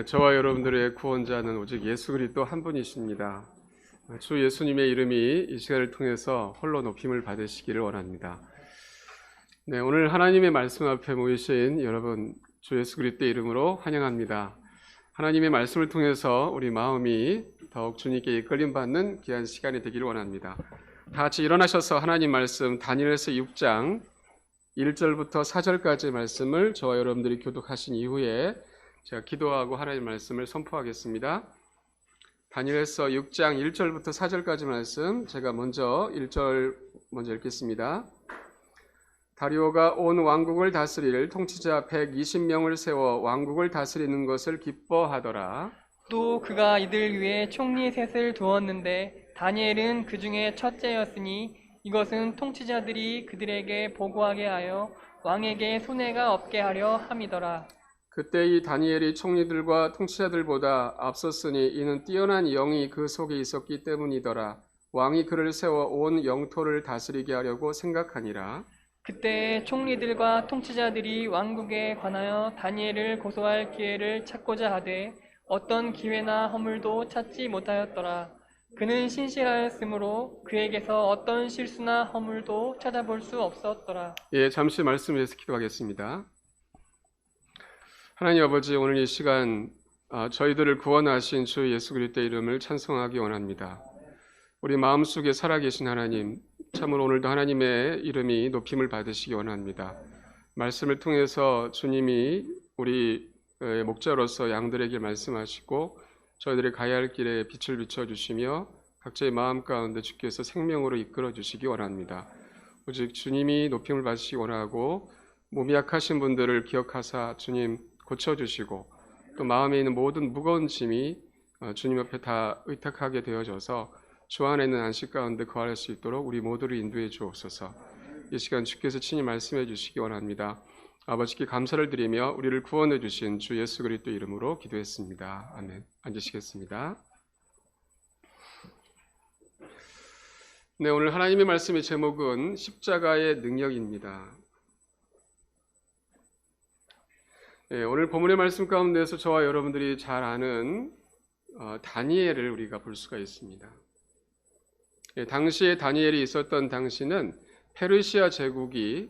저와 여러분들의 구원자는 오직 예수 그리스도 한 분이십니다. 주 예수님의 이름이 이 시간을 통해서 홀로 높임을 받으시기를 원합니다. 네, 오늘 하나님의 말씀 앞에 모이신 여러분, 주 예수 그리스도의 이름으로 환영합니다. 하나님의 말씀을 통해서 우리 마음이 더욱 주님께 이끌림받는 귀한 시간이 되기를 원합니다. 다 같이 일어나셔서 하나님 말씀 다니엘서 6장 1절부터 4절까지의 말씀을 저와 여러분들이 교독하신 이후에 제가 기도하고 하나님의 말씀을 선포하겠습니다. 다니엘서 6장 1절부터 4절까지 말씀, 제가 먼저 1절 먼저 읽겠습니다. 다리오가 온 왕국을 다스릴 통치자 120명을 세워 왕국을 다스리는 것을 기뻐하더라. 또 그가 이들 위에 총리 셋을 두었는데 다니엘은 그 중에 첫째였으니 이것은 통치자들이 그들에게 보고하게 하여 왕에게 손해가 없게 하려 함이더라. 그때 이 다니엘이 총리들과 통치자들보다 앞섰으니 이는 뛰어난 영이 그 속에 있었기 때문이더라. 왕이 그를 세워 온 영토를 다스리게 하려고 생각하니라. 그때 총리들과 통치자들이 왕국에 관하여 다니엘을 고소할 기회를 찾고자 하되 어떤 기회나 허물도 찾지 못하였더라. 그는 신실하였으므로 그에게서 어떤 실수나 허물도 찾아볼 수 없었더라. 잠시 말씀에서 기도하겠습니다. 하나님 아버지, 오늘 이 시간 저희들을 구원하신 주 예수 그리스도의 이름을 찬송하기 원합니다. 우리 마음속에 살아계신 하나님, 참으로 오늘도 하나님의 이름이 높임을 받으시기 원합니다. 말씀을 통해서 주님이 우리 목자로서 양들에게 말씀하시고 저희들이 가야 할 길에 빛을 비춰주시며 각자의 마음 가운데 주께서 생명으로 이끌어 주시기 원합니다. 오직 주님이 높임을 받으시기 원하고 몸이 약하신 분들을 기억하사 주님 고쳐주시고 또 마음에 있는 모든 무거운 짐이 주님 앞에 다 의탁하게 되어져서 주 안에 있는 안식 가운데 거할 수 있도록 우리 모두를 인도해 주옵소서. 이 시간 주께서 친히 말씀해 주시기 원합니다. 아버지께 감사를 드리며 우리를 구원해 주신 주 예수 그리스도 이름으로 기도했습니다. 아멘. 앉으시겠습니다. 네, 오늘 하나님의 말씀의 제목은 십자가의 능력입니다. 오늘 본문의 말씀 가운데서 저와 여러분들이 잘 아는 다니엘을 우리가 볼 수가 있습니다. 당시에 다니엘이 있었던 당시는 페르시아 제국이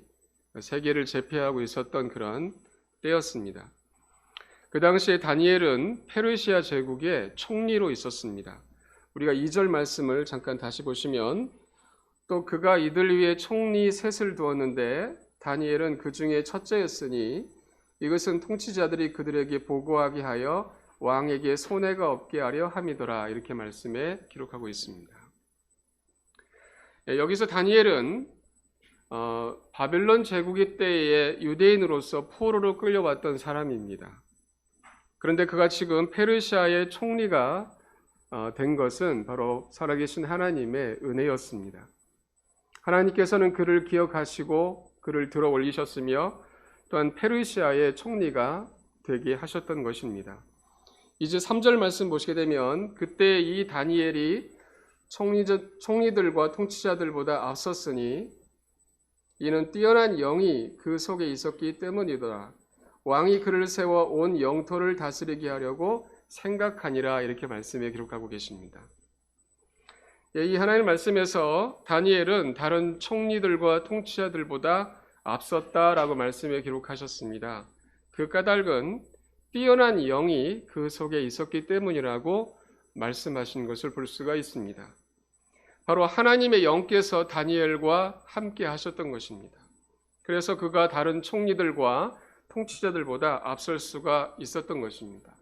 세계를 제패하고 있었던 그런 때였습니다. 그 당시에 다니엘은 페르시아 제국의 총리로 있었습니다. 우리가 2절 말씀을 잠깐 다시 보시면 또 그가 이들 위에 총리 셋을 두었는데 다니엘은 그 중에 첫째였으니 이것은 통치자들이 그들에게 보고하게 하여 왕에게 손해가 없게 하려 함이더라. 이렇게 말씀에 기록하고 있습니다. 여기서 다니엘은 바벨론 제국의 때에 유대인으로서 포로로 끌려왔던 사람입니다. 그런데 그가 지금 페르시아의 총리가 된 것은 바로 살아계신 하나님의 은혜였습니다. 하나님께서는 그를 기억하시고 그를 들어 올리셨으며 또한 페르시아의 총리가 되게 하셨던 것입니다. 이제 3절 말씀 보시게 되면 그때 이 다니엘이 총리들과 통치자들보다 앞섰으니 이는 뛰어난 영이 그 속에 있었기 때문이더라. 왕이 그를 세워 온 영토를 다스리게 하려고 생각하니라. 이렇게 말씀에 기록하고 계십니다. 이 하나님의 말씀에서 다니엘은 다른 총리들과 통치자들보다 앞섰다라고 말씀에 기록하셨습니다. 그 까닭은 뛰어난 영이 그 속에 있었기 때문이라고 말씀하신 것을 볼 수가 있습니다. 바로 하나님의 영께서 다니엘과 함께 하셨던 것입니다. 그래서 그가 다른 총리들과 통치자들보다 앞설 수가 있었던 것입니다.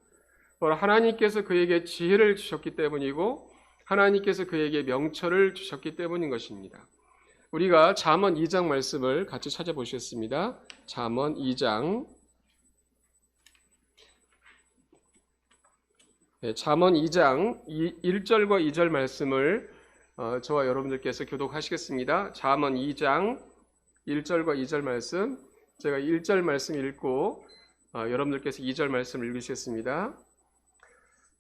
바로 하나님께서 그에게 지혜를 주셨기 때문이고 하나님께서 그에게 명철을 주셨기 때문인 것입니다. 우리가 잠언 2장 말씀을 같이 찾아보시겠습니다. 잠언 2장 잠언 2장 1절과 2절 말씀을 저와 여러분들께서 교독하시겠습니다. 잠언 2장 1절과 2절 말씀, 제가 1절 말씀 읽고 여러분들께서 2절 말씀 읽으시겠습니다.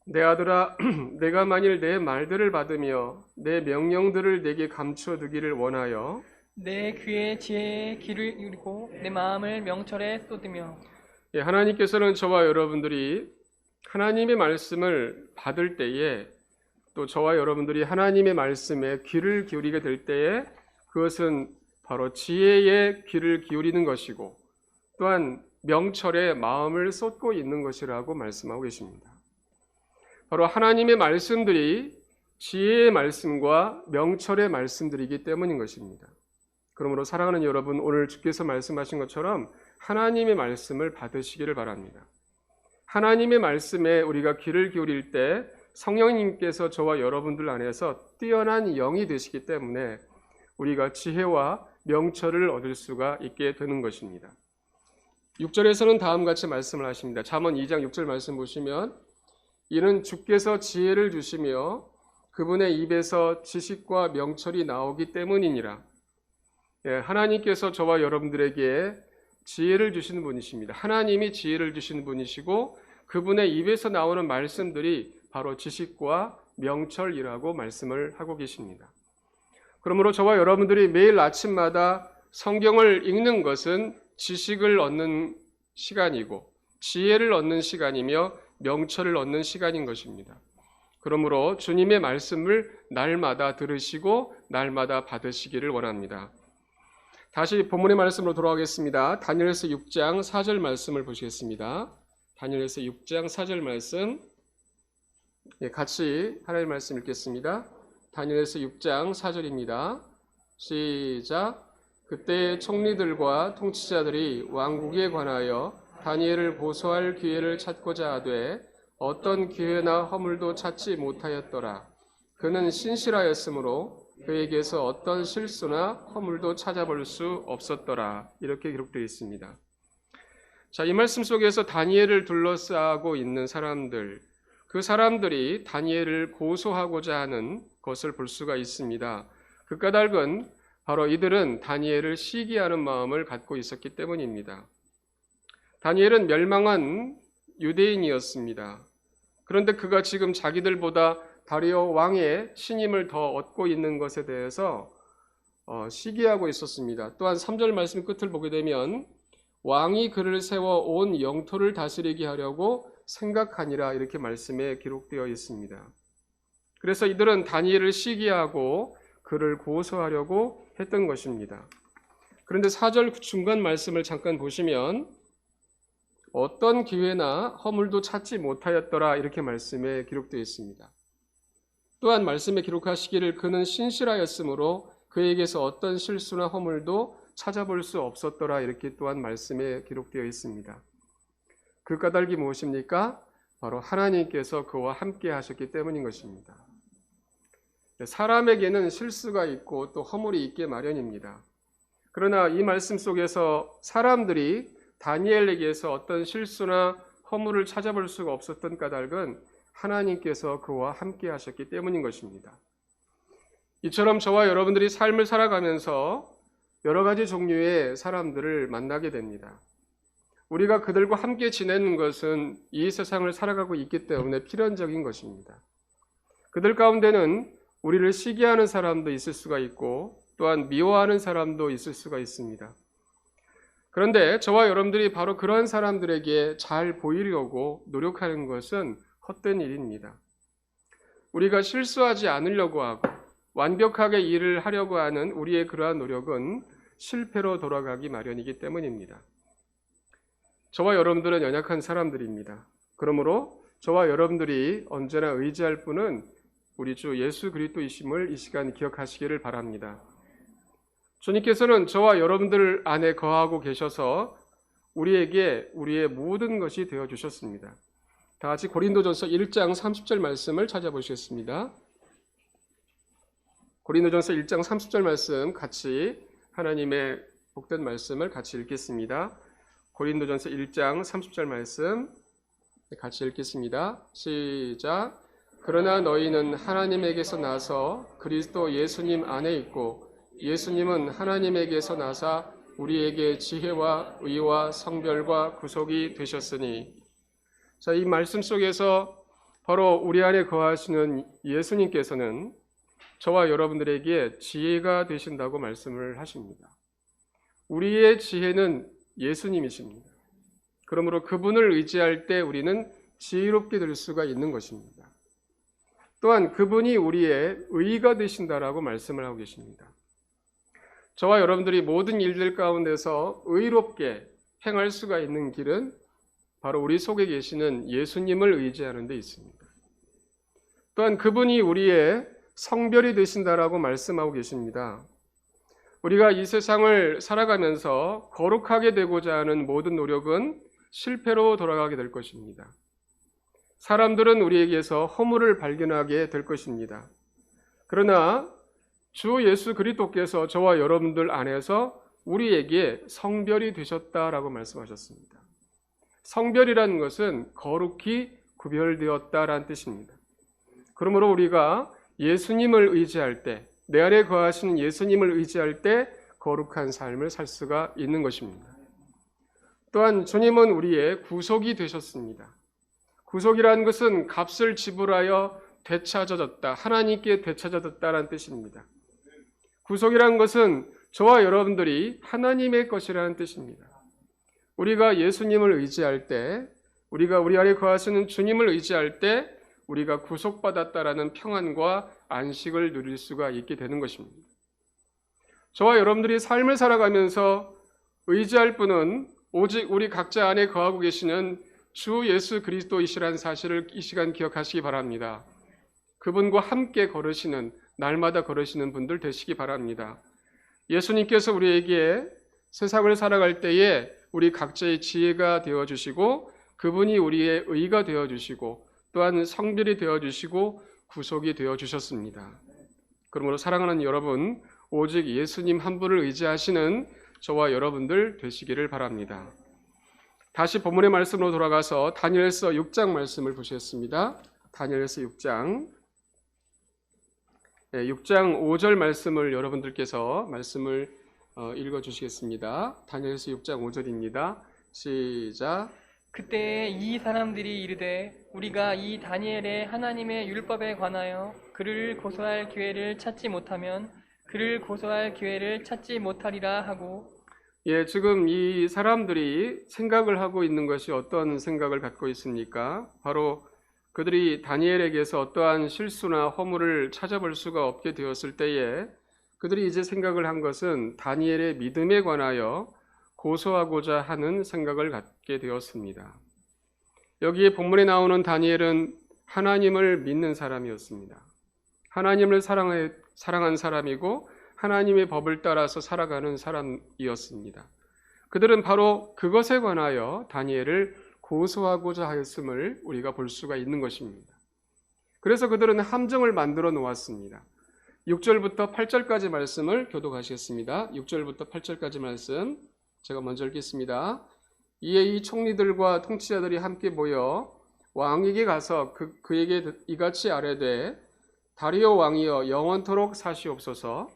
내 아들아, 내가 만일 내 말들을 받으며 내 명령들을 내게 감추어 두기를 원하여 내 귀에 지혜의 귀를 기울이고 내 마음을 명철에 쏟으며 하나님께서는 저와 여러분들이 하나님의 말씀을 받을 때에 또 저와 여러분들이 하나님의 말씀에 귀를 기울이게 될 때에 그것은 바로 지혜의 귀를 기울이는 것이고 또한 명철에 마음을 쏟고 있는 것이라고 말씀하고 계십니다. 바로 하나님의 말씀들이 지혜의 말씀과 명철의 말씀들이기 때문인 것입니다. 그러므로 사랑하는 여러분, 오늘 주께서 말씀하신 것처럼 하나님의 말씀을 받으시기를 바랍니다. 하나님의 말씀에 우리가 귀를 기울일 때 성령님께서 저와 여러분들 안에서 뛰어난 영이 되시기 때문에 우리가 지혜와 명철을 얻을 수가 있게 되는 것입니다. 6절에서는 다음과 같이 말씀을 하십니다. 잠언 2장 6절 말씀 보시면 이는 주께서 지혜를 주시며 그분의 입에서 지식과 명철이 나오기 때문이니라. 하나님께서 저와 여러분들에게 지혜를 주시는 분이십니다. 하나님이 지혜를 주시는 분이시고 그분의 입에서 나오는 말씀들이 바로 지식과 명철이라고 말씀을 하고 계십니다. 그러므로 저와 여러분들이 매일 아침마다 성경을 읽는 것은 지식을 얻는 시간이고 지혜를 얻는 시간이며 명철을 얻는 시간인 것입니다. 그러므로 주님의 말씀을 날마다 들으시고 날마다 받으시기를 원합니다. 다시 본문의 말씀으로 돌아가겠습니다. 다니엘서 6장 4절 말씀을 보시겠습니다. 다니엘서 6장 4절 말씀 같이 하나님의 말씀 읽겠습니다. 다니엘서 6장 4절입니다. 시작. 그때 총리들과 통치자들이 왕국에 관하여 다니엘을 고소할 기회를 찾고자 하되 어떤 기회나 허물도 찾지 못하였더라. 그는 신실하였으므로 그에게서 어떤 실수나 허물도 찾아볼 수 없었더라. 이렇게 기록되어 있습니다. 자, 이 말씀 속에서 다니엘을 둘러싸고 있는 사람들, 그 사람들이 다니엘을 고소하고자 하는 것을 볼 수가 있습니다. 그 까닭은 바로 이들은 다니엘을 시기하는 마음을 갖고 있었기 때문입니다. 다니엘은 멸망한 유대인이었습니다. 그런데 그가 지금 자기들보다 다리오 왕의 신임을 더 얻고 있는 것에 대해서 시기하고 있었습니다. 또한 3절 말씀 끝을 보게 되면 왕이 그를 세워 온 영토를 다스리게 하려고 생각하니라 이렇게 말씀에 기록되어 있습니다. 그래서 이들은 다니엘을 시기하고 그를 고소하려고 했던 것입니다. 그런데 4절 중간 말씀을 잠깐 보시면 어떤 기회나 허물도 찾지 못하였더라 이렇게 말씀에 기록되어 있습니다. 또한 말씀에 기록하시기를 그는 신실하였으므로 그에게서 어떤 실수나 허물도 찾아볼 수 없었더라 이렇게 또한 말씀에 기록되어 있습니다. 그 까닭이 무엇입니까? 바로 하나님께서 그와 함께 하셨기 때문인 것입니다. 사람에게는 실수가 있고 또 허물이 있게 마련입니다. 그러나 이 말씀 속에서 사람들이 다니엘에게서 어떤 실수나 허물을 찾아볼 수가 없었던 까닭은 하나님께서 그와 함께 하셨기 때문인 것입니다. 이처럼 저와 여러분들이 삶을 살아가면서 여러 가지 종류의 사람들을 만나게 됩니다. 우리가 그들과 함께 지내는 것은 이 세상을 살아가고 있기 때문에 필연적인 것입니다. 그들 가운데는 우리를 시기하는 사람도 있을 수가 있고 또한 미워하는 사람도 있을 수가 있습니다. 그런데 저와 여러분들이 바로 그런 사람들에게 잘 보이려고 노력하는 것은 헛된 일입니다. 우리가 실수하지 않으려고 하고 완벽하게 일을 하려고 하는 우리의 그러한 노력은 실패로 돌아가기 마련이기 때문입니다. 저와 여러분들은 연약한 사람들입니다. 그러므로 저와 여러분들이 언제나 의지할 분은 우리 주 예수 그리스도이심을 이 시간 기억하시기를 바랍니다. 주님께서는 저와 여러분들 안에 거하고 계셔서 우리에게 우리의 모든 것이 되어 주셨습니다. 다 같이 고린도전서 1장 30절 말씀을 찾아보시겠습니다. 고린도전서 1장 30절 말씀 같이 하나님의 복된 말씀을 같이 읽겠습니다. 고린도전서 1장 30절 말씀 같이 읽겠습니다. 시작. 그러나 너희는 하나님에게서 나서 그리스도 예수님 안에 있고 예수님은 하나님에게서 나사 우리에게 지혜와 의와 성별과 구속이 되셨으니. 자, 이 말씀 속에서 바로 우리 안에 거하시는 예수님께서는 저와 여러분들에게 지혜가 되신다고 말씀을 하십니다. 우리의 지혜는 예수님이십니다. 그러므로 그분을 의지할 때 우리는 지혜롭게 될 수가 있는 것입니다. 또한 그분이 우리의 의가 되신다라고 말씀을 하고 계십니다. 저와 여러분들이 모든 일들 가운데서 의롭게 행할 수가 있는 길은 바로 우리 속에 계시는 예수님을 의지하는 데 있습니다. 또한 그분이 우리의 성별이 되신다라고 말씀하고 계십니다. 우리가 이 세상을 살아가면서 거룩하게 되고자 하는 모든 노력은 실패로 돌아가게 될 것입니다. 사람들은 우리에게서 허물을 발견하게 될 것입니다. 그러나 주 예수 그리스도께서 저와 여러분들 안에서 우리에게 성별이 되셨다라고 말씀하셨습니다. 성별이라는 것은 거룩히 구별되었다라는 뜻입니다. 그러므로 우리가 예수님을 의지할 때, 내 안에 거하시는 예수님을 의지할 때 거룩한 삶을 살 수가 있는 것입니다. 또한 주님은 우리의 구속이 되셨습니다. 구속이라는 것은 값을 지불하여 되찾아졌다, 하나님께 되찾아졌다라는 뜻입니다. 구속이라는 것은 저와 여러분들이 하나님의 것이라는 뜻입니다. 우리가 예수님을 의지할 때, 우리가 우리 안에 거하시는 주님을 의지할 때 우리가 구속받았다라는 평안과 안식을 누릴 수가 있게 되는 것입니다. 저와 여러분들이 삶을 살아가면서 의지할 분은 오직 우리 각자 안에 거하고 계시는 주 예수 그리스도이시라는 사실을 이 시간 기억하시기 바랍니다. 그분과 함께 걸으시는, 날마다 걸으시는 분들 되시기 바랍니다. 예수님께서 우리에게 세상을 살아갈 때에 우리 각자의 지혜가 되어주시고 그분이 우리의 의가 되어주시고 또한 성별이 되어주시고 구속이 되어주셨습니다. 그러므로 사랑하는 여러분, 오직 예수님 한 분을 의지하시는 저와 여러분들 되시기를 바랍니다. 다시 본문의 말씀으로 돌아가서 다니엘서 6장 말씀을 보시겠습니다. 다니엘서 6장 5절 말씀을 여러분들께서 말씀을 읽어주시겠습니다. 다니엘서 6장 5절입니다. 시작. 그때 이 사람들이 이르되 우리가 이 다니엘의 하나님의 율법에 관하여 그를 고소할 기회를 찾지 못하면 그를 고소할 기회를 찾지 못하리라 하고. 지금 이 사람들이 생각을 하고 있는 것이 어떤 생각을 갖고 있습니까? 바로 그들이 다니엘에게서 어떠한 실수나 허물을 찾아볼 수가 없게 되었을 때에 그들이 이제 생각을 한 것은 다니엘의 믿음에 관하여 고소하고자 하는 생각을 갖게 되었습니다. 여기에 본문에 나오는 다니엘은 하나님을 믿는 사람이었습니다. 하나님을 사랑한 사람이고 하나님의 법을 따라서 살아가는 사람이었습니다. 그들은 바로 그것에 관하여 다니엘을 고소하고자 하였음을 우리가 볼 수가 있는 것입니다. 그래서 그들은 함정을 만들어 놓았습니다. 6절부터 8절까지 말씀을 교독하시겠습니다. 6절부터 8절까지 말씀 제가 먼저 읽겠습니다. 이에 이 총리들과 통치자들이 함께 모여 왕에게 가서 그에게 이같이 아뢰되 다리오 왕이여 영원토록 사시옵소서.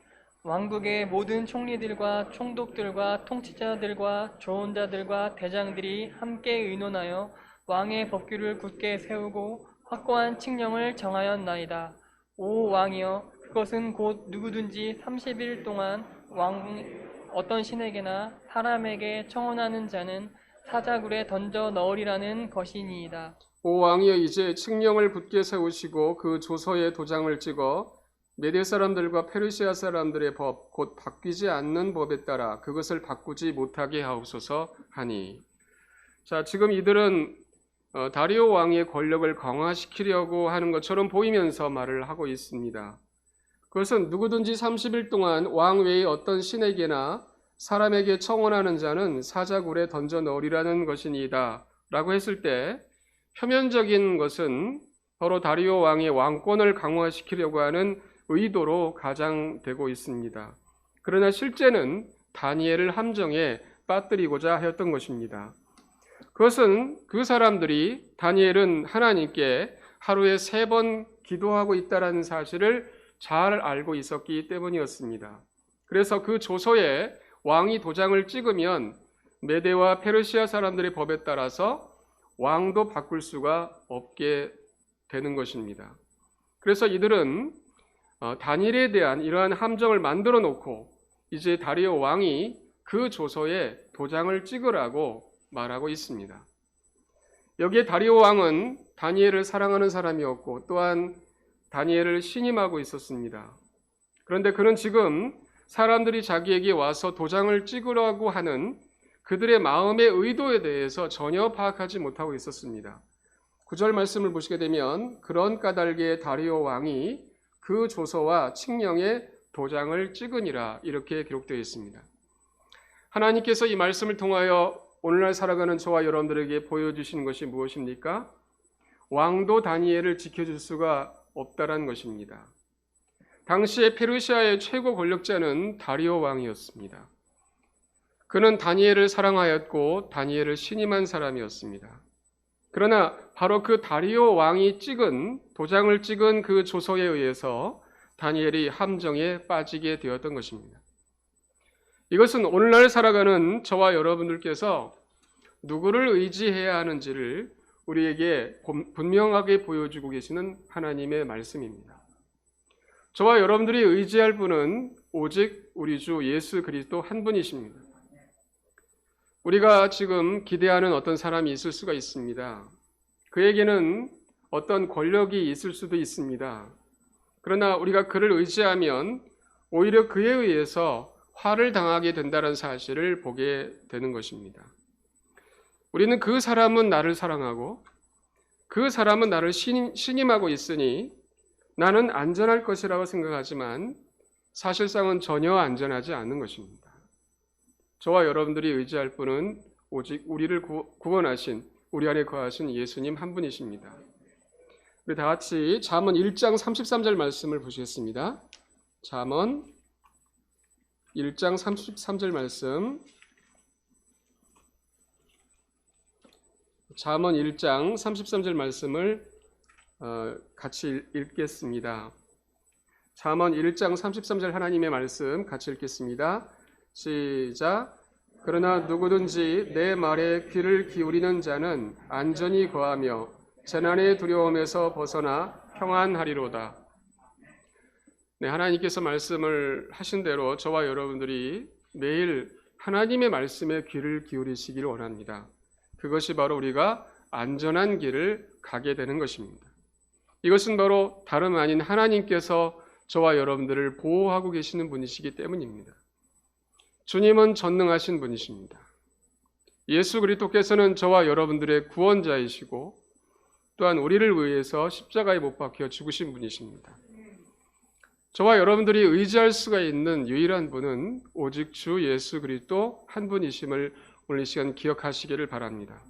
왕국의 모든 총리들과 총독들과 통치자들과 조언자들과 대장들이 함께 의논하여 왕의 법규를 굳게 세우고 확고한 칙령을 정하였나이다. 오 왕이여, 그것은 곧 누구든지 30일 동안 어떤 신에게나 사람에게 청혼하는 자는 사자굴에 던져 넣으리라는 것이니이다. 오 왕이여, 이제 칙령을 굳게 세우시고 그 조서에 도장을 찍어 메대 사람들과 페르시아 사람들의 법, 곧 바뀌지 않는 법에 따라 그것을 바꾸지 못하게 하옵소서 하니. 자, 지금 이들은 다리오 왕의 권력을 강화시키려고 하는 것처럼 보이면서 말을 하고 있습니다. 그것은 누구든지 30일 동안 왕 외의 어떤 신에게나 사람에게 청혼하는 자는 사자굴에 던져 넣으리라는 것이니이다 라고 했을 때 표면적인 것은 바로 다리오 왕의 왕권을 강화시키려고 하는 의도로 가장되고 있습니다. 그러나 실제는 다니엘을 함정에 빠뜨리고자 하였던 것입니다. 그것은 그 사람들이 다니엘은 하나님께 하루에 3번 기도하고 있다는 사실을 잘 알고 있었기 때문이었습니다. 그래서 그 조서에 왕이 도장을 찍으면 메대와 페르시아 사람들의 법에 따라서 왕도 바꿀 수가 없게 되는 것입니다. 그래서 이들은 다니엘에 대한 이러한 함정을 만들어 놓고 이제 다리오 왕이 그 조서에 도장을 찍으라고 말하고 있습니다. 여기에 다리오 왕은 다니엘을 사랑하는 사람이었고 또한 다니엘을 신임하고 있었습니다. 그런데 그는 지금 사람들이 자기에게 와서 도장을 찍으라고 하는 그들의 마음의 의도에 대해서 전혀 파악하지 못하고 있었습니다. 9절 말씀을 보시게 되면 그런 까닭에 다리오 왕이 그 조서와 칙령에 도장을 찍으니라 이렇게 기록되어 있습니다. 하나님께서 이 말씀을 통하여 오늘날 살아가는 저와 여러분들에게 보여주시는 것이 무엇입니까? 왕도 다니엘을 지켜줄 수가 없다라는 것입니다. 당시에 페르시아의 최고 권력자는 다리오 왕이었습니다. 그는 다니엘을 사랑하였고 다니엘을 신임한 사람이었습니다. 그러나 바로 그 다리오 왕이 도장을 찍은 그 조서에 의해서 다니엘이 함정에 빠지게 되었던 것입니다. 이것은 오늘날 살아가는 저와 여러분들께서 누구를 의지해야 하는지를 우리에게 분명하게 보여주고 계시는 하나님의 말씀입니다. 저와 여러분들이 의지할 분은 오직 우리 주 예수 그리스도 한 분이십니다. 우리가 지금 기대하는 어떤 사람이 있을 수가 있습니다. 그에게는 어떤 권력이 있을 수도 있습니다. 그러나 우리가 그를 의지하면 오히려 그에 의해서 화를 당하게 된다는 사실을 보게 되는 것입니다. 우리는 그 사람은 나를 사랑하고 그 사람은 나를 신임하고 있으니 나는 안전할 것이라고 생각하지만 사실상은 전혀 안전하지 않는 것입니다. 저와 여러분들이 의지할 분은 오직 우리를 구원하신 우리 안에 거하신 예수님 한 분이십니다. 우리 다 같이 잠언 1장 33절 말씀을 보시겠습니다. 잠언 1장 33절 말씀. 잠언 1장 33절 말씀을 같이 읽겠습니다. 잠언 1장 33절 하나님의 말씀 같이 읽겠습니다. 시작. 그러나 누구든지 내 말에 귀를 기울이는 자는 안전히 거하며 재난의 두려움에서 벗어나 평안하리로다. 네, 하나님께서 말씀을 하신 대로 저와 여러분들이 매일 하나님의 말씀에 귀를 기울이시기를 원합니다. 그것이 바로 우리가 안전한 길을 가게 되는 것입니다. 이것은 바로 다름 아닌 하나님께서 저와 여러분들을 보호하고 계시는 분이시기 때문입니다. 주님은 전능하신 분이십니다. 예수 그리스도께서는 저와 여러분들의 구원자이시고 또한 우리를 위해서 십자가에 못 박혀 죽으신 분이십니다. 저와 여러분들이 의지할 수가 있는 유일한 분은 오직 주 예수 그리스도 한 분이심을 오늘 이 시간 기억하시기를 바랍니다.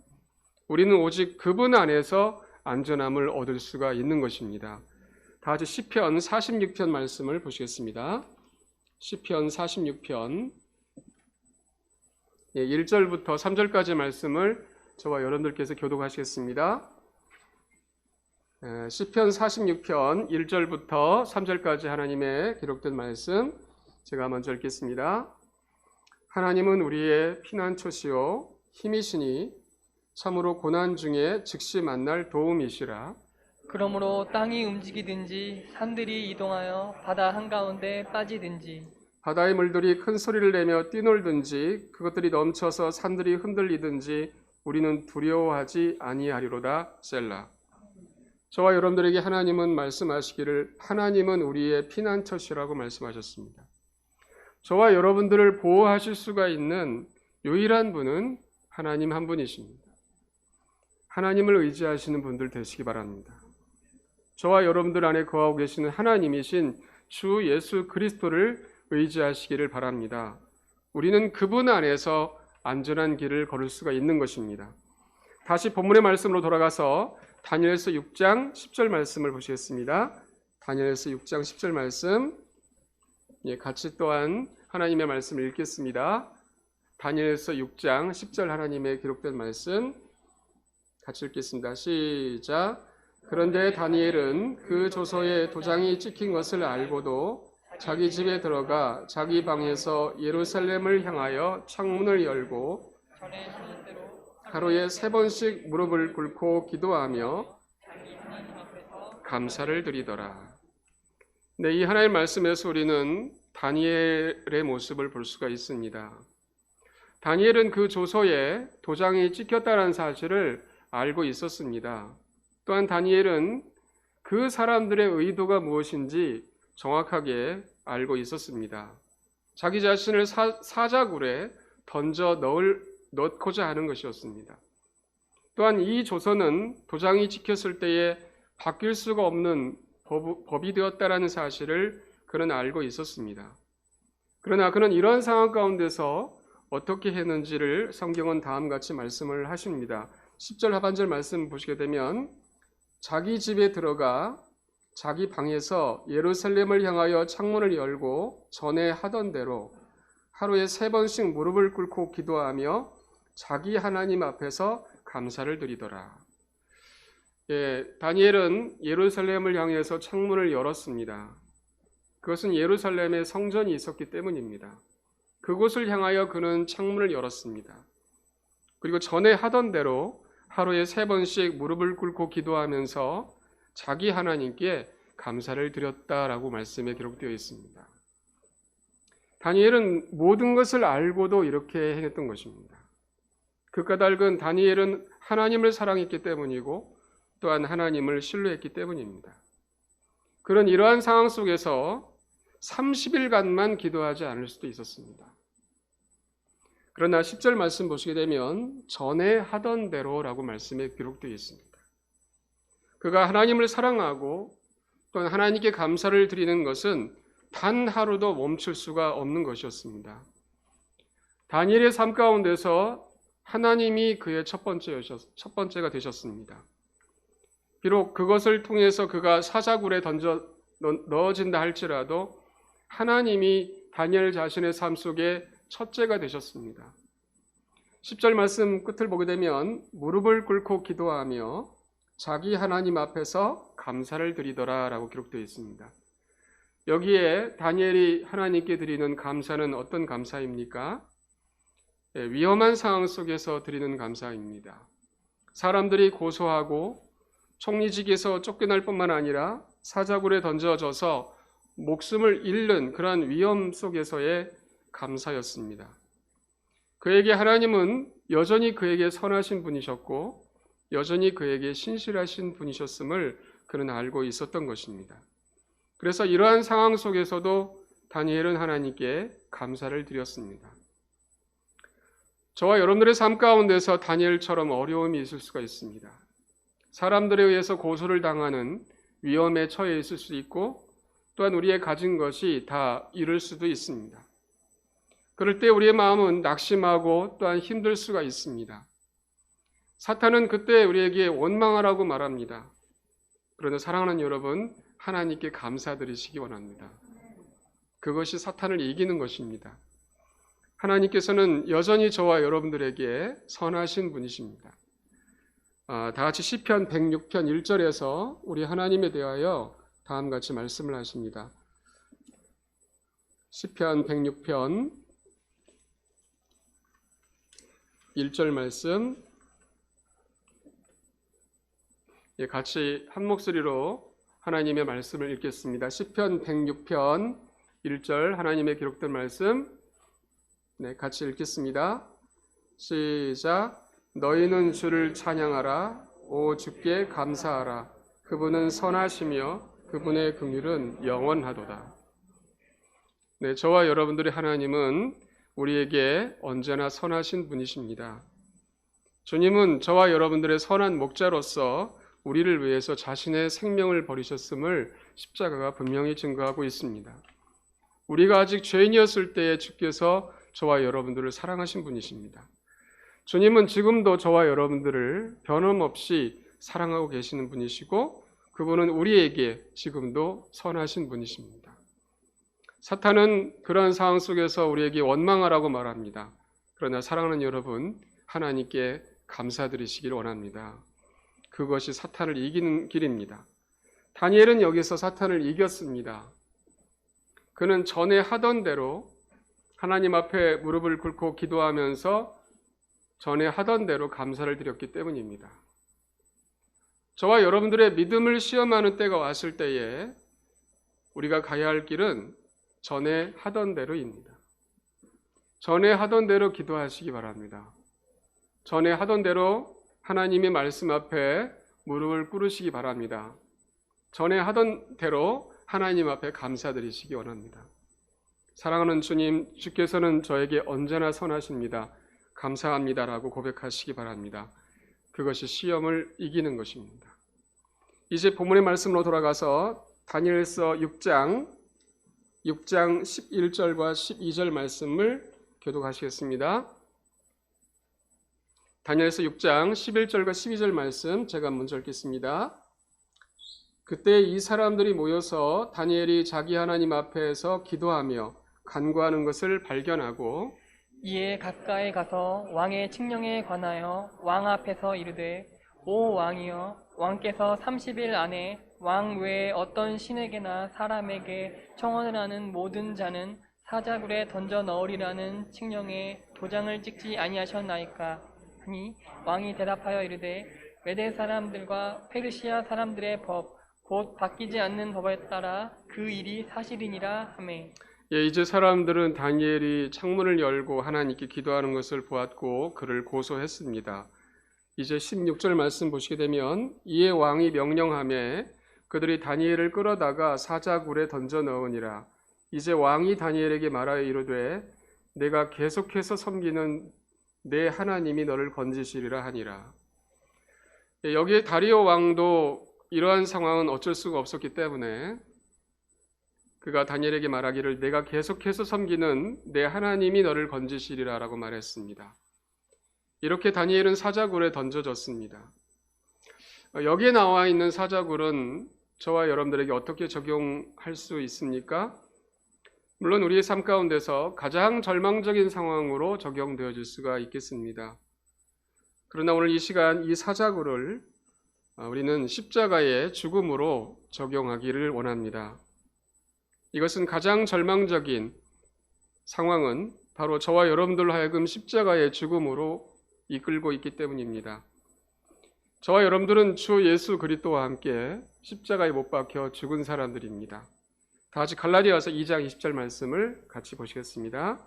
우리는 오직 그분 안에서 안전함을 얻을 수가 있는 것입니다. 다 같이 시편 46편 말씀을 보시겠습니다. 시편 46편 1절부터 3절까지 말씀을 저와 여러분들께서 교독하시겠습니다. 시편 46편 1절부터 3절까지 하나님의 기록된 말씀 제가 먼저 읽겠습니다. 하나님은 우리의 피난처시요 힘이시니 참으로 고난 중에 즉시 만날 도움이시라. 그러므로 땅이 움직이든지 산들이 이동하여 바다 한가운데 빠지든지 바다의 물들이 큰 소리를 내며 뛰놀든지 그것들이 넘쳐서 산들이 흔들리든지 우리는 두려워하지 아니하리로다. 셀라. 저와 여러분들에게 하나님은 말씀하시기를 하나님은 우리의 피난처시라고 말씀하셨습니다. 저와 여러분들을 보호하실 수가 있는 유일한 분은 하나님 한 분이십니다. 하나님을 의지하시는 분들 되시기 바랍니다. 저와 여러분들 안에 거하고 계시는 하나님이신 주 예수 그리스도를 의지하시기를 바랍니다. 우리는 그분 안에서 안전한 길을 걸을 수가 있는 것입니다. 다시 본문의 말씀으로 돌아가서 다니엘서 6장 10절 말씀을 보시겠습니다. 다니엘서 6장 10절 말씀 같이 또한 하나님의 말씀을 읽겠습니다. 다니엘서 6장 10절 하나님의 기록된 말씀 같이 읽겠습니다. 시작. 그런데 다니엘은 그 조서에 도장이 찍힌 것을 알고도 자기 집에 들어가 자기 방에서 예루살렘을 향하여 창문을 열고 하루에 3번씩 무릎을 꿇고 기도하며 감사를 드리더라. 네, 이 하나님의 말씀에서 우리는 다니엘의 모습을 볼 수가 있습니다. 다니엘은 그 조서에 도장이 찍혔다는 사실을 알고 있었습니다. 또한 다니엘은 그 사람들의 의도가 무엇인지 정확하게 알고 있었습니다. 자기 자신을 사자굴에 던져 넣고자 하는 것이었습니다. 또한 이 조서는 도장이 찍혔을 때에 바뀔 수가 없는 법이 되었다라는 사실을 그는 알고 있었습니다. 그러나 그는 이런 상황 가운데서 어떻게 했는지를 성경은 다음과 같이 말씀을 하십니다. 10절 하반절 말씀 보시게 되면 자기 집에 들어가 자기 방에서 예루살렘을 향하여 창문을 열고 전에 하던 대로 하루에 3번씩 무릎을 꿇고 기도하며 자기 하나님 앞에서 감사를 드리더라. 다니엘은 예루살렘을 향해서 창문을 열었습니다. 그것은 예루살렘에 성전이 있었기 때문입니다. 그곳을 향하여 그는 창문을 열었습니다. 그리고 전에 하던 대로 하루에 3번씩 무릎을 꿇고 기도하면서 자기 하나님께 감사를 드렸다라고 말씀에 기록되어 있습니다. 다니엘은 모든 것을 알고도 이렇게 행했던 것입니다. 그 까닭은 다니엘은 하나님을 사랑했기 때문이고 또한 하나님을 신뢰했기 때문입니다. 그런 이러한 상황 속에서 30일간만 기도하지 않을 수도 있었습니다. 그러나 10절 말씀 보시게 되면 전에 하던 대로라고 말씀에 기록되어 있습니다. 그가 하나님을 사랑하고 또한 하나님께 감사를 드리는 것은 단 하루도 멈출 수가 없는 것이었습니다. 다니엘의 삶 가운데서 하나님이 그의 첫 번째가 되셨습니다. 비록 그것을 통해서 그가 사자굴에 넣어진다 할지라도 하나님이 다니엘 자신의 삶 속에 첫째가 되셨습니다. 10절 말씀 끝을 보게 되면 무릎을 꿇고 기도하며 자기 하나님 앞에서 감사를 드리더라 라고 기록되어 있습니다. 여기에 다니엘이 하나님께 드리는 감사는 어떤 감사입니까? 위험한 상황 속에서 드리는 감사입니다. 사람들이 고소하고 총리직에서 쫓겨날 뿐만 아니라 사자굴에 던져져서 목숨을 잃는 그러한 위험 속에서의 감사였습니다. 그에게 하나님은 여전히 그에게 선하신 분이셨고 여전히 그에게 신실하신 분이셨음을 그는 알고 있었던 것입니다. 그래서 이러한 상황 속에서도 다니엘은 하나님께 감사를 드렸습니다. 저와 여러분들의 삶 가운데서 다니엘처럼 어려움이 있을 수가 있습니다. 사람들에 의해서 고소를 당하는 위험에 처해 있을 수도 있고 또한 우리의 가진 것이 다 잃을 수도 있습니다. 그럴 때 우리의 마음은 낙심하고 또한 힘들 수가 있습니다. 사탄은 그때 우리에게 원망하라고 말합니다. 그러나 사랑하는 여러분, 하나님께 감사드리시기 원합니다. 그것이 사탄을 이기는 것입니다. 하나님께서는 여전히 저와 여러분들에게 선하신 분이십니다. 다 같이 시편 106편 1절에서 우리 하나님에 대하여 다음과 같이 말씀을 하십니다. 시편 106편 1절 말씀 같이 한 목소리로 하나님의 말씀을 읽겠습니다. 시편 106편 1절 하나님의 기록된 말씀 같이 읽겠습니다. 시작. 너희는 주를 찬양하라. 오 주께 감사하라. 그분은 선하시며 그분의 긍휼은 영원하도다. 저와 여러분들의 하나님은 우리에게 언제나 선하신 분이십니다. 주님은 저와 여러분들의 선한 목자로서 우리를 위해서 자신의 생명을 버리셨음을 십자가가 분명히 증거하고 있습니다. 우리가 아직 죄인이었을 때에 주께서 저와 여러분들을 사랑하신 분이십니다. 주님은 지금도 저와 여러분들을 변함없이 사랑하고 계시는 분이시고 그분은 우리에게 지금도 선하신 분이십니다. 사탄은 그러한 상황 속에서 우리에게 원망하라고 말합니다. 그러나 사랑하는 여러분, 하나님께 감사드리시길 원합니다. 그것이 사탄을 이기는 길입니다. 다니엘은 여기서 사탄을 이겼습니다. 그는 전에 하던 대로 하나님 앞에 무릎을 꿇고 기도하면서 전에 하던 대로 감사를 드렸기 때문입니다. 저와 여러분들의 믿음을 시험하는 때가 왔을 때에 우리가 가야 할 길은 전에 하던 대로입니다. 전에 하던 대로 기도하시기 바랍니다. 전에 하던 대로 하나님의 말씀 앞에 무릎을 꿇으시기 바랍니다. 전에 하던 대로 하나님 앞에 감사드리시기 원합니다. 사랑하는 주님, 주께서는 저에게 언제나 선하십니다. 감사합니다라고 고백하시기 바랍니다. 그것이 시험을 이기는 것입니다. 이제 본문의 말씀으로 돌아가서 다니엘서 6장 11절과 12절 말씀을 교독하시겠습니다. 다니엘서 6장 11절과 12절 말씀 제가 먼저 읽겠습니다. 그때 이 사람들이 모여서 다니엘이 자기 하나님 앞에서 기도하며 간구하는 것을 발견하고 이에 가까이 가서 왕의 칙령에 관하여 왕 앞에서 이르되 오 왕이여 왕께서 30일 안에 왕 외에 어떤 신에게나 사람에게 청혼을 하는 모든 자는 사자굴에 던져 넣으리라는 칙령에 도장을 찍지 아니하셨나이까 하니 왕이 대답하여 이르되 메대 사람들과 페르시아 사람들의 법 곧 바뀌지 않는 법에 따라 그 일이 사실이니라 하매. 이제 사람들은 다니엘이 창문을 열고 하나님께 기도하는 것을 보았고 그를 고소했습니다. 이제 16절 말씀 보시게 되면 이에 왕이 명령하매 그들이 다니엘을 끌어다가 사자굴에 던져 넣으니라. 이제 왕이 다니엘에게 말하여 이르되 내가 계속해서 섬기는 내 하나님이 너를 건지시리라 하니라. 여기에 다리오 왕도 이러한 상황은 어쩔 수가 없었기 때문에 그가 다니엘에게 말하기를 내가 계속해서 섬기는 내 하나님이 너를 건지시리라 라고 말했습니다. 이렇게 다니엘은 사자굴에 던져졌습니다. 여기에 나와 있는 사자굴은 저와 여러분들에게 어떻게 적용할 수 있습니까? 물론 우리의 삶 가운데서 가장 절망적인 상황으로 적용되어질 수가 있겠습니다. 그러나 오늘 이 시간 이 사자굴을 우리는 십자가의 죽음으로 적용하기를 원합니다. 이것은 가장 절망적인 상황은 바로 저와 여러분들로 하여금 십자가의 죽음으로 이끌고 있기 때문입니다. 저와 여러분들은 주 예수 그리스도와 함께 십자가에 못 박혀 죽은 사람들입니다. 다 같이 갈라디아서 2장 20절 말씀을 같이 보시겠습니다.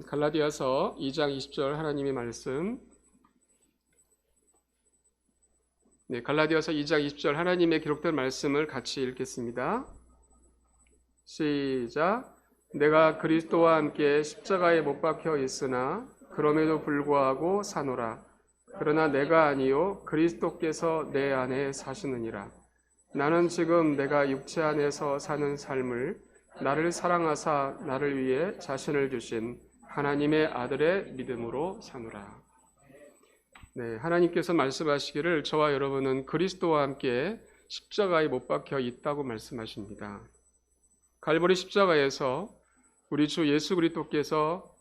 갈라디아서 2장 20절 하나님의 말씀. 네, 갈라디아서 2장 20절 하나님의 기록된 말씀을 같이 읽겠습니다. 시작. 내가 그리스도와 함께 십자가에 못 박혀 있으나 그럼에도 불구하고 사노라. 그러나 내가 아니요 그리스도께서 내 안에 사시느니라. 나는 지금 내가 육체 안에서 사는 삶을 나를 사랑하사 나를 위해 자신을 주신 하나님의 아들의 믿음으로 사노라. 네, 하나님께서 말씀하시기를 저와 여러분은 그리스도와 함께 십자가에 못 박혀 있다고 말씀하십니다. 갈보리 십자가에서 우리 주 예수 그리스도께서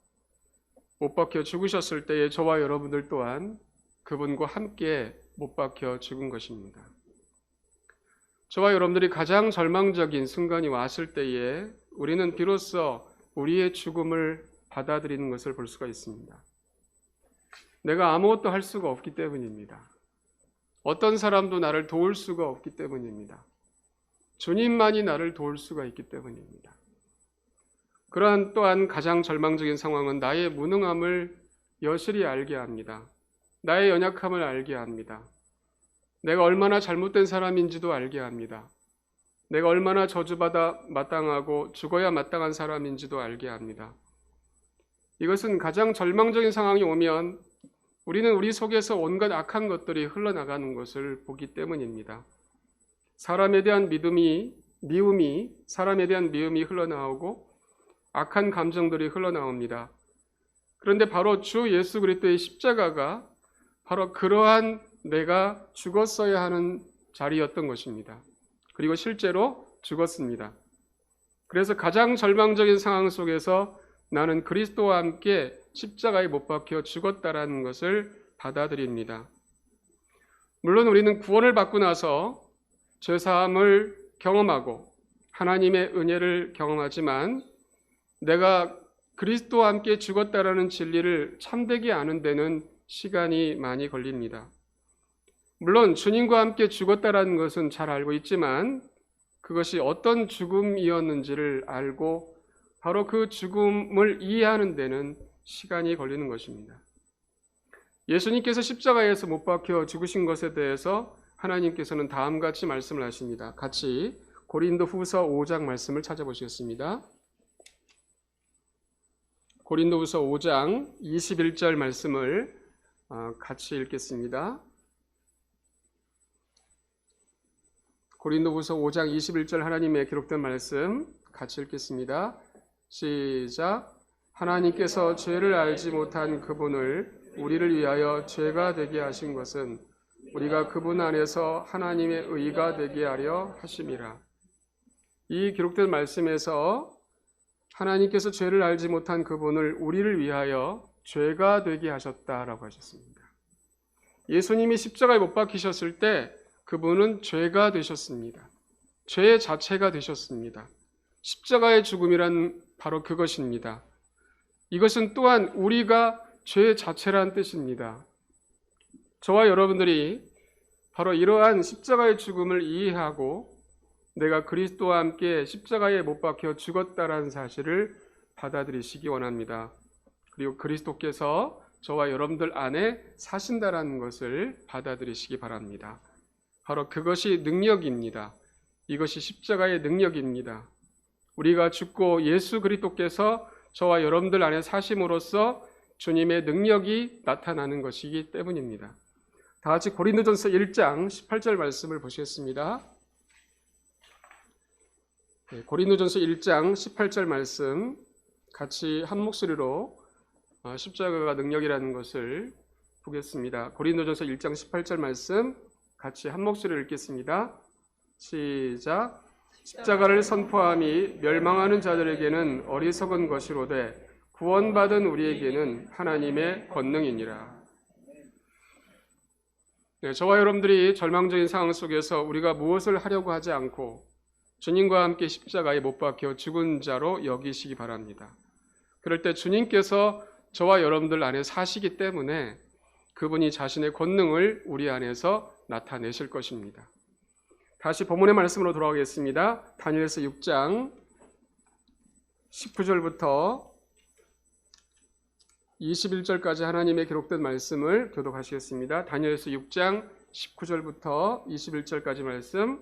못 박혀 죽으셨을 때에 저와 여러분들 또한 그분과 함께 못 박혀 죽은 것입니다. 저와 여러분들이 가장 절망적인 순간이 왔을 때에 우리는 비로소 우리의 죽음을 받아들이는 것을 볼 수가 있습니다. 내가 아무것도 할 수가 없기 때문입니다. 어떤 사람도 나를 도울 수가 없기 때문입니다. 주님만이 나를 도울 수가 있기 때문입니다. 그러한 또한 가장 절망적인 상황은 나의 무능함을 여실히 알게 합니다. 나의 연약함을 알게 합니다. 내가 얼마나 잘못된 사람인지도 알게 합니다. 내가 얼마나 저주받아 마땅하고 죽어야 마땅한 사람인지도 알게 합니다. 이것은 가장 절망적인 상황이 오면 우리는 우리 속에서 온갖 악한 것들이 흘러나가는 것을 보기 때문입니다. 사람에 대한 미움이 사람에 대한 미움이 흘러나오고 악한 감정들이 흘러나옵니다. 그런데 바로 주 예수 그리스도의 십자가가 바로 그러한 내가 죽었어야 하는 자리였던 것입니다. 그리고 실제로 죽었습니다. 그래서 가장 절망적인 상황 속에서 나는 그리스도와 함께 십자가에 못 박혀 죽었다라는 것을 받아들입니다. 물론 우리는 구원을 받고 나서 죄사함을 경험하고 하나님의 은혜를 경험하지만 내가 그리스도와 함께 죽었다라는 진리를 참되게 아는 데는 시간이 많이 걸립니다. 물론 주님과 함께 죽었다라는 것은 잘 알고 있지만 그것이 어떤 죽음이었는지를 알고 바로 그 죽음을 이해하는 데는 시간이 걸리는 것입니다. 예수님께서 십자가에서 못 박혀 죽으신 것에 대해서 하나님께서는 다음과 같이 말씀을 하십니다. 같이 고린도후서 5장 말씀을 찾아보시겠습니다. 고린도후서 5장 21절 말씀을 같이 읽겠습니다. 고린도후서 5장 21절 하나님의 기록된 말씀 같이 읽겠습니다. 시작. 하나님께서 죄를 알지 못한 그분을 우리를 위하여 죄가 되게 하신 것은 우리가 그분 안에서 하나님의 의가 되게 하려 하심이라. 이 기록된 말씀에서 하나님께서 죄를 알지 못한 그분을 우리를 위하여 죄가 되게 하셨다라고 하셨습니다. 예수님이 십자가에 못 박히셨을 때 그분은 죄가 되셨습니다. 죄 자체가 되셨습니다. 십자가의 죽음이란 바로 그것입니다. 이것은 또한 우리가 죄 자체란 뜻입니다. 저와 여러분들이 바로 이러한 십자가의 죽음을 이해하고 내가 그리스도와 함께 십자가에 못 박혀 죽었다라는 사실을 받아들이시기 원합니다. 그리고 그리스도께서 저와 여러분들 안에 사신다라는 것을 받아들이시기 바랍니다. 바로 그것이 능력입니다. 이것이 십자가의 능력입니다. 우리가 죽고 예수 그리스도께서 저와 여러분들 안에 사심으로써 주님의 능력이 나타나는 것이기 때문입니다. 다 같이 고린도전서 1장 18절 말씀을 보시겠습니다. 고린도전서 1장 18절 말씀 같이 한 목소리로 십자가가 능력이라는 것을 보겠습니다. 고린도전서 1장 18절 말씀 같이 한 목소리로 읽겠습니다. 시작. 십자가를 선포함이 멸망하는 자들에게는 어리석은 것이로되 구원받은 우리에게는 하나님의 권능이니라. 저와 여러분들이 절망적인 상황 속에서 우리가 무엇을 하려고 하지 않고 주님과 함께 십자가에 못 박혀 죽은 자로 여기시기 바랍니다. 그럴 때 주님께서 저와 여러분들 안에 사시기 때문에 그분이 자신의 권능을 우리 안에서 나타내실 것입니다. 다시 본문의 말씀으로 돌아오겠습니다. 다니엘서 6장 19절부터 21절까지 하나님의 기록된 말씀을 교독하시겠습니다. 다니엘서 6장 19절부터 21절까지 말씀.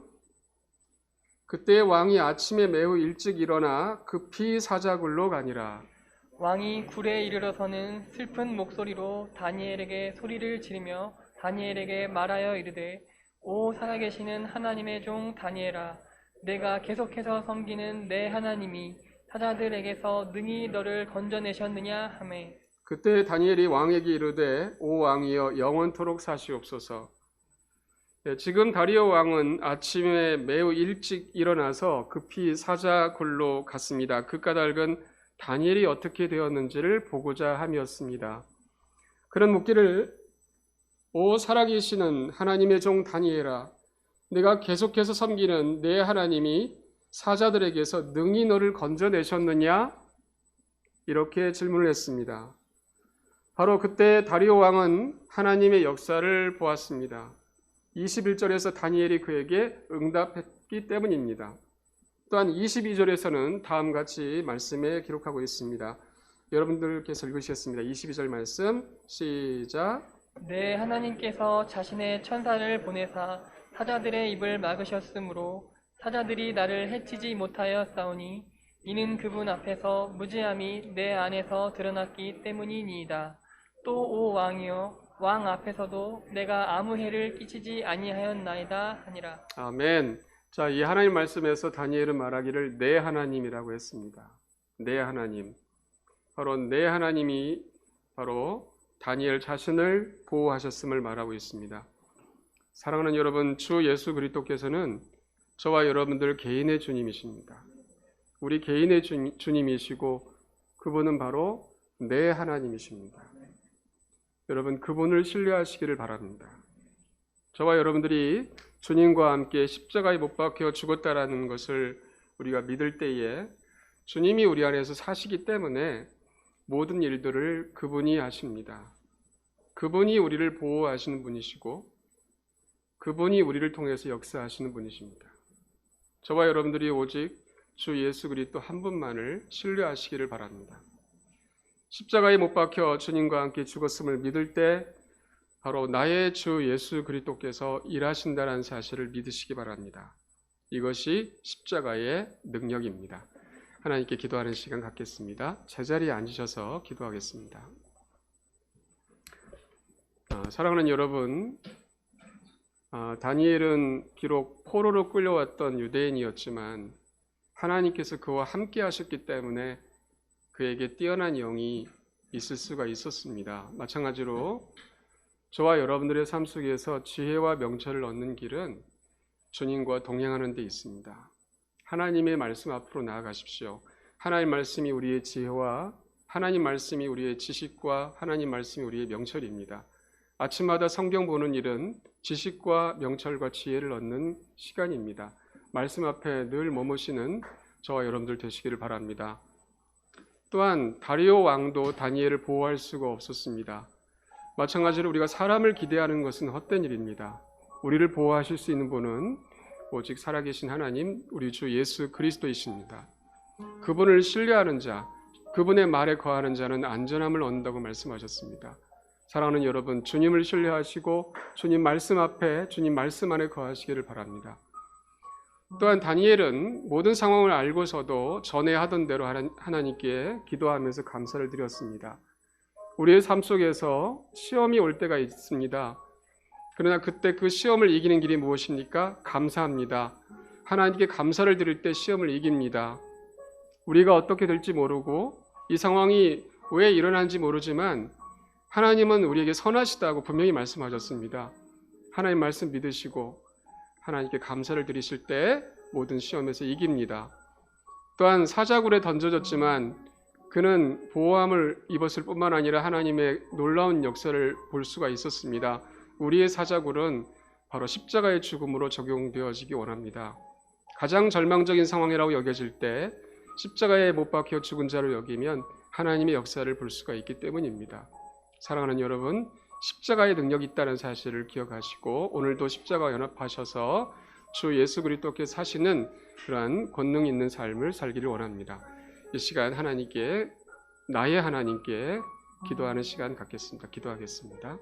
그때 왕이 아침에 매우 일찍 일어나 급히 사자굴로 가니라. 왕이 굴에 이르러서는 슬픈 목소리로 다니엘에게 소리를 지르며 다니엘에게 말하여 이르되 오 살아계시는 하나님의 종 다니엘아, 내가 계속해서 섬기는 내 하나님이 사자들에게서 능히 너를 건져내셨느냐 하매. 그때 다니엘이 왕에게 이르되 오 왕이여 영원토록 사시옵소서. 지금 다리오 왕은 아침에 매우 일찍 일어나서 급히 사자굴로 갔습니다. 그 까닭은 다니엘이 어떻게 되었는지를 보고자 함이었습니다. 그는 묻기를 오 살아계시는 하나님의 종 다니엘아, 내가 계속해서 섬기는 내 하나님이 사자들에게서 능히 너를 건져내셨느냐? 이렇게 질문을 했습니다. 바로 그때 다리오 왕은 하나님의 역사를 보았습니다. 21절에서 다니엘이 그에게 응답했기 때문입니다. 또한 22절에서는 다음과 같이 말씀에 기록하고 있습니다. 여러분들께서 읽으시겠습니다. 22절 말씀 시작. 내 하나님께서 자신의 천사를 보내사 사자들의 입을 막으셨으므로 사자들이 나를 해치지 못하여 싸우니 이는 그분 앞에서 무지함이 내 안에서 드러났기 때문이니이다. 또 오 왕이여 왕 앞에서도 내가 아무 해를 끼치지 아니하였나이다 하니라. 아멘. 자, 이 하나님 말씀에서 다니엘은 말하기를 내 하나님이라고 했습니다. 내 하나님. 바로 내 하나님이 바로 다니엘 자신을 보호하셨음을 말하고 있습니다. 사랑하는 여러분, 주 예수 그리스도께서는 저와 여러분들 개인의 주님이십니다. 우리 개인의 주님이시고 그분은 바로 내 하나님이십니다. 여러분, 그분을 신뢰하시기를 바랍니다. 저와 여러분들이 주님과 함께 십자가에 못 박혀 죽었다라는 것을 우리가 믿을 때에 주님이 우리 안에서 사시기 때문에 모든 일들을 그분이 하십니다. 그분이 우리를 보호하시는 분이시고 그분이 우리를 통해서 역사하시는 분이십니다. 저와 여러분들이 오직 주 예수 그리스도 한 분만을 신뢰하시기를 바랍니다. 십자가에 못 박혀 주님과 함께 죽었음을 믿을 때 바로 나의 주 예수 그리스도께서 일하신다는 사실을 믿으시기 바랍니다. 이것이 십자가의 능력입니다. 하나님께 기도하는 시간 갖겠습니다. 제자리에 앉으셔서 기도하겠습니다. 사랑하는 여러분, 다니엘은 비록 포로로 끌려왔던 유대인이었지만 하나님께서 그와 함께 하셨기 때문에 그에게 뛰어난 영이 있을 수가 있었습니다. 마찬가지로 저와 여러분들의 삶 속에서 지혜와 명철을 얻는 길은 주님과 동행하는 데 있습니다. 하나님의 말씀 앞으로 나아가십시오. 하나님 말씀이 우리의 지혜와 하나님 말씀이 우리의 지식과 하나님 말씀이 우리의 명철입니다. 아침마다 성경 보는 일은 지식과 명철과 지혜를 얻는 시간입니다. 말씀 앞에 늘 머무시는 저와 여러분들 되시기를 바랍니다. 또한 다리오 왕도 다니엘을 보호할 수가 없었습니다. 마찬가지로 우리가 사람을 기대하는 것은 헛된 일입니다. 우리를 보호하실 수 있는 분은 오직 살아계신 하나님, 우리 주 예수 그리스도이십니다. 그분을 신뢰하는 자, 그분의 말에 거하는 자는 안전함을 얻는다고 말씀하셨습니다. 사랑하는 여러분, 주님을 신뢰하시고 주님 말씀 앞에 주님 말씀 안에 거하시기를 바랍니다. 또한 다니엘은 모든 상황을 알고서도 전에 하던 대로 하나님께 기도하면서 감사를 드렸습니다. 우리의 삶 속에서 시험이 올 때가 있습니다. 그러나 그때 그 시험을 이기는 길이 무엇입니까? 감사합니다. 하나님께 감사를 드릴 때 시험을 이깁니다. 우리가 어떻게 될지 모르고 이 상황이 왜 일어난지 모르지만 하나님은 우리에게 선하시다고 분명히 말씀하셨습니다. 하나님 말씀 믿으시고 하나님께 감사를 드리실 때 모든 시험에서 이깁니다. 또한 사자굴에 던져졌지만 그는 보호함을 입었을 뿐만 아니라 하나님의 놀라운 역사를 볼 수가 있었습니다. 우리의 사자굴은 바로 십자가의 죽음으로 적용되어지기 원합니다. 가장 절망적인 상황이라고 여겨질 때 십자가에 못 박혀 죽은 자를 여기면 하나님의 역사를 볼 수가 있기 때문입니다. 사랑하는 여러분, 십자가의 능력이 있다는 사실을 기억하시고 오늘도 십자가와 연합하셔서 주 예수 그리스도께서 사시는 그러한 권능 있는 삶을 살기를 원합니다. 이 시간 하나님께, 나의 하나님께 기도하는 시간 갖겠습니다. 기도하겠습니다.